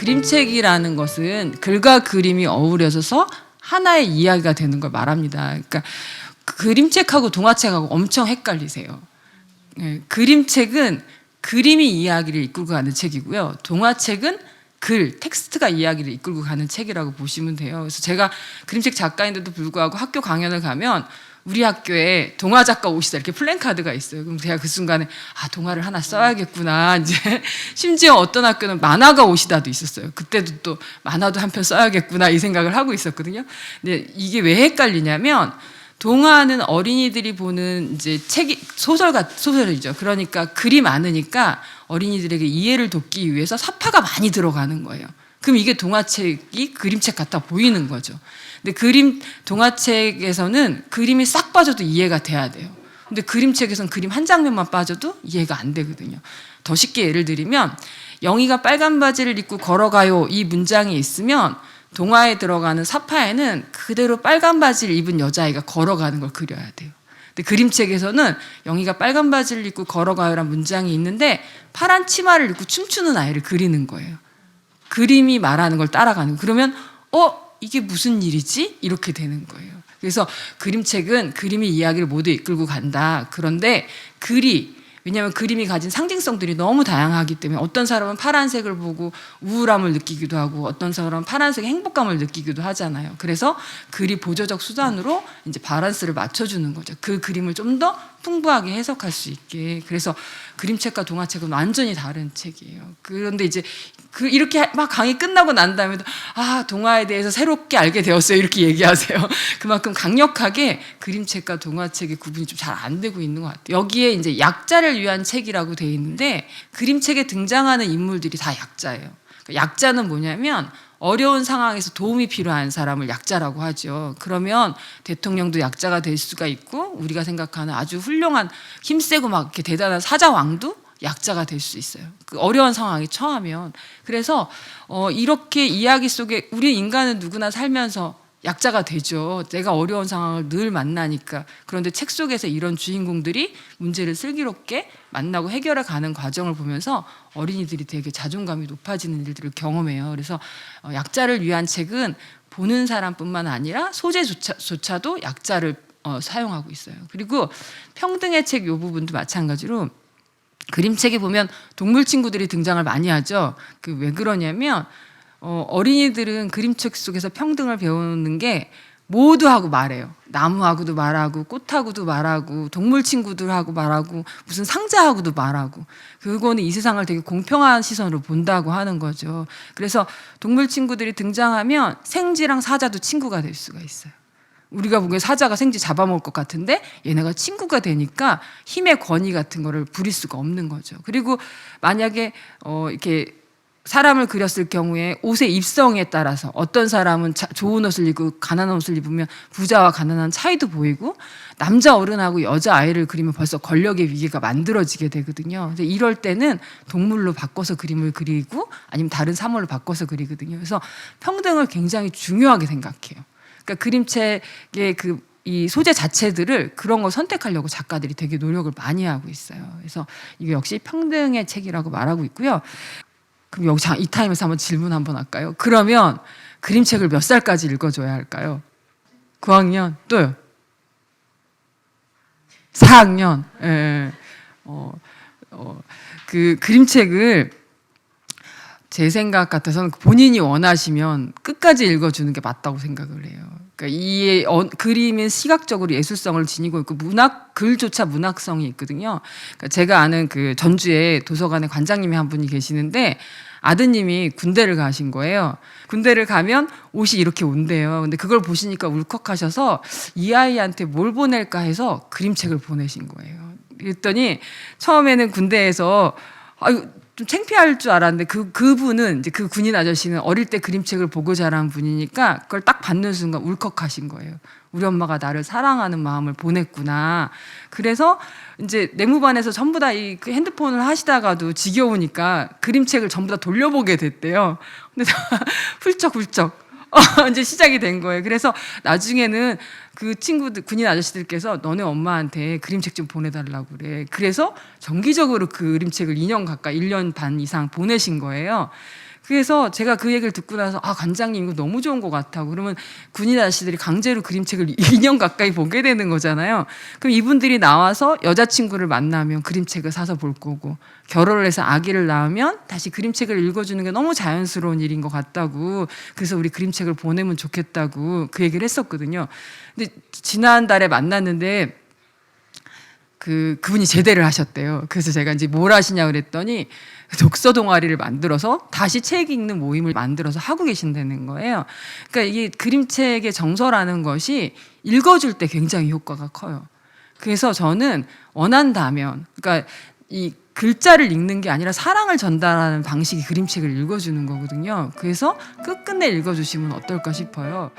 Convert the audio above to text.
그림책이라는 것은 글과 그림이 어우러져서 하나의 이야기가 되는 걸 말합니다. 그러니까 그림책하고 동화책하고 엄청 헷갈리세요. 그림책은 그림이 이야기를 이끌고 가는 책이고요. 동화책은 글, 텍스트가 이야기를 이끌고 가는 책이라고 보시면 돼요. 그래서 제가 그림책 작가인데도 불구하고 학교 강연을 가면 우리 학교에 동화 작가 오시다 이렇게 플랜카드가 있어요. 그럼 제가 그 순간에 동화를 하나 써야겠구나. 이제 심지어 어떤 학교는 만화가 오시다도 있었어요. 그때도 또 만화도 한 편 써야겠구나 이 생각을 하고 있었거든요. 근데 이게 왜 헷갈리냐면 동화는 어린이들이 보는 이제 책이 소설이죠. 그러니까 글이 많으니까 어린이들에게 이해를 돕기 위해서 사파가 많이 들어가는 거예요. 그럼 이게 동화책이 그림책 같아 보이는 거죠. 근데 동화책에서는 그림이 싹 빠져도 이해가 돼야 돼요. 근데 그림책에서는 그림 한 장면만 빠져도 이해가 안 되거든요. 더 쉽게 예를 들면 영희가 빨간 바지를 입고 걸어가요 이 문장이 있으면 동화에 들어가는 사파에는 그대로 빨간 바지를 입은 여자아이가 걸어가는 걸 그려야 돼요. 근데 그림책에서는 영희가 빨간 바지를 입고 걸어가요라는 문장이 있는데 파란 치마를 입고 춤추는 아이를 그리는 거예요. 그림이 말하는 걸 따라가는 거예요. 그러면 이게 무슨 일이지? 이렇게 되는 거예요. 그래서 그림책은 그림이 이야기를 모두 이끌고 간다. 그런데 왜냐하면 그림이 가진 상징성들이 너무 다양하기 때문에 어떤 사람은 파란색을 보고 우울함을 느끼기도 하고 어떤 사람은 파란색의 행복감을 느끼기도 하잖아요. 그래서 글이 보조적 수단으로 이제 밸런스를 맞춰주는 거죠. 그 그림을 좀 더 풍부하게 해석할 수 있게. 그래서 그림책과 동화책은 완전히 다른 책이에요. 그런데 이제 이렇게 막 강의 끝나고 난 다음에도 동화에 대해서 새롭게 알게 되었어요. 이렇게 얘기하세요. 그만큼 강력하게 그림책과 동화책의 구분이 좀 잘 안 되고 있는 것 같아요. 여기에 이제 약자를 위한 책이라고 돼 있는데 그림책에 등장하는 인물들이 다 약자예요. 약자는 뭐냐면 어려운 상황에서 도움이 필요한 사람을 약자라고 하죠. 그러면 대통령도 약자가 될 수가 있고 우리가 생각하는 아주 훌륭한 힘세고 막 이렇게 대단한 사자왕도 약자가 될 수 있어요. 그 어려운 상황에 처하면. 그래서 이렇게 이야기 속에 우리 인간은 누구나 살면서 약자가 되죠. 내가 어려운 상황을 늘 만나니까. 그런데 책 속에서 이런 주인공들이 문제를 슬기롭게 만나고 해결해 가는 과정을 보면서 어린이들이 되게 자존감이 높아지는 일들을 경험해요. 그래서 약자를 위한 책은 보는 사람뿐만 아니라 소재조차도 약자를 사용하고 있어요. 그리고 평등의 책 이 부분도 마찬가지로 그림책에 보면 동물 친구들이 등장을 많이 하죠. 왜 그러냐면 어린이들은 그림책 속에서 평등을 배우는 게 모두하고 말해요. 나무하고도 말하고 꽃하고도 말하고 동물 친구들하고 말하고 무슨 상자하고도 말하고 그거는 이 세상을 되게 공평한 시선으로 본다고 하는 거죠. 그래서 동물 친구들이 등장하면 생쥐랑 사자도 친구가 될 수가 있어요. 우리가 보기엔 사자가 생쥐 잡아먹을 것 같은데 얘네가 친구가 되니까 힘의 권위 같은 거를 부릴 수가 없는 거죠. 그리고 만약에 이렇게 사람을 그렸을 경우에 옷의 입성에 따라서 어떤 사람은 좋은 옷을 입고 가난한 옷을 입으면 부자와 가난한 차이도 보이고 남자 어른하고 여자 아이를 그리면 벌써 권력의 위기가 만들어지게 되거든요. 그래서 이럴 때는 동물로 바꿔서 그림을 그리고 아니면 다른 사물로 바꿔서 그리거든요. 그래서 평등을 굉장히 중요하게 생각해요. 그러니까 그림책의 이 소재 자체들을 그런 걸 선택하려고 작가들이 되게 노력을 많이 하고 있어요. 그래서 이게 역시 평등의 책이라고 말하고 있고요. 그럼 여기 이 타임에서 한번 질문 한번 할까요? 그러면 그림책을 몇 살까지 읽어줘야 할까요? 9학년 또요? 4학년. 예. 그 그림책을 제 생각 같아서는 본인이 원하시면 끝까지 읽어주는 게 맞다고 생각을 해요. 그러니까 그림은 시각적으로 예술성을 지니고 있고 글조차 문학성이 있거든요. 그러니까 제가 아는 그 전주에 도서관에 관장님이 한 분이 계시는데 아드님이 군대를 가신 거예요. 군대를 가면 옷이 이렇게 온대요. 근데 그걸 보시니까 울컥하셔서 이 아이한테 뭘 보낼까 해서 그림책을 보내신 거예요. 그랬더니 처음에는 군대에서 좀 창피할 줄 알았는데 그분은 이제 그 군인 아저씨는 어릴 때 그림책을 보고 자란 분이니까 그걸 딱 받는 순간 울컥하신 거예요. 우리 엄마가 나를 사랑하는 마음을 보냈구나. 그래서 이제 내무반에서 전부 다 이 핸드폰을 하시다가도 지겨우니까 그림책을 전부 다 돌려보게 됐대요. 근데 훌쩍훌쩍 이제 시작이 된 거예요. 그래서 나중에는 그 친구들, 군인 아저씨들께서 너네 엄마한테 그림책 좀 보내달라고 그래. 그래서 정기적으로 그 그림책을 2년 가까이 1년 반 이상 보내신 거예요. 그래서 제가 그 얘기를 듣고 나서 아 관장님 이거 너무 좋은 것 같아. 그러면 군인 아저씨들이 강제로 그림책을 2년 가까이 보게 되는 거잖아요. 그럼 이분들이 나와서 여자친구를 만나면 그림책을 사서 볼 거고 결혼을 해서 아기를 낳으면 다시 그림책을 읽어주는 게 너무 자연스러운 일인 것 같다고. 그래서 우리 그림책을 보내면 좋겠다고 그 얘기를 했었거든요. 근데 지난달에 만났는데 그분이 제대를 하셨대요. 그래서 제가 이제 뭘 하시냐 그랬더니 독서 동아리를 만들어서 다시 책 읽는 모임을 만들어서 하고 계신다는 거예요. 그러니까 이게 그림책의 정서라는 것이 읽어줄 때 굉장히 효과가 커요. 그래서 저는 원한다면, 그러니까 이 글자를 읽는 게 아니라 사랑을 전달하는 방식이 그림책을 읽어주는 거거든요. 그래서 끝끝내 읽어주시면 어떨까 싶어요.